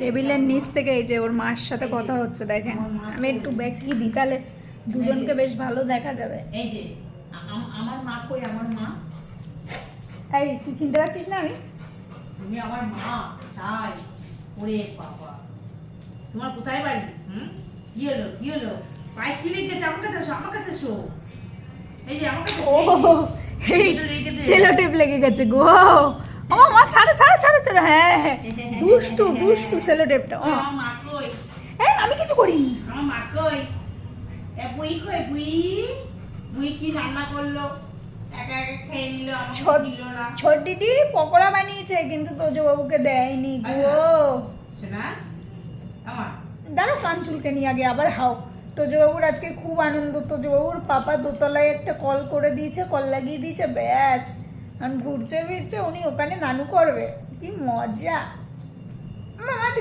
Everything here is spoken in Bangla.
টেবিলের নিচ থেকে এই যে ওর মার সাথে কথা হচ্ছে দেখেন। আমি একটু ব্যাকি দিই তাহলে দুজনকে বেশ ভালো দেখা যাবে। এই যে আমার মা কই, আমার মা। এই তুই চিনতে পারছিস না আমি? তুমি আমার মা তাই? ওরে বাবা, তোমার কোথায় বাড়ি? কি হলো কি হলো? পায়ে কি লেগে গেছে? আমার কাছে এসো, আমার কাছে এসো। এই যে আমার কাছে। ও এই সেলো টেপ লেগে গেছে গো। ও মা ছাড়ো ছাড়ো ছাড়ো ছাড়ো। হ্যাঁ হ্যাঁ দুষ্টু দুষ্টু সেলো টেপটা। ও আমার মা কই? এই আমি কিছু করিনি। আমার মা কই? এ বুই কই? বুই বুই কি রান্না করলো? একা একা খেয়ে নিল, আমাকে দিল না। ছোট দিদি পকোড়া বানিয়েছে কিন্তু তোজবাবুকে দেয়নি গো। শোনা আমার দাঁড়ো কান চুলকে নিয়ে আগে আবার হাও। তোজবাবুর আজকে খুব আনন্দ। তোজবাবুর পাপা দোতলায় একটা কল করে দিয়েছে, কল লাগিয়ে দিয়েছে, ব্যাস ঘুরছে ফিরছে উনি ওখানে নানু করবে। কি মজা। মামা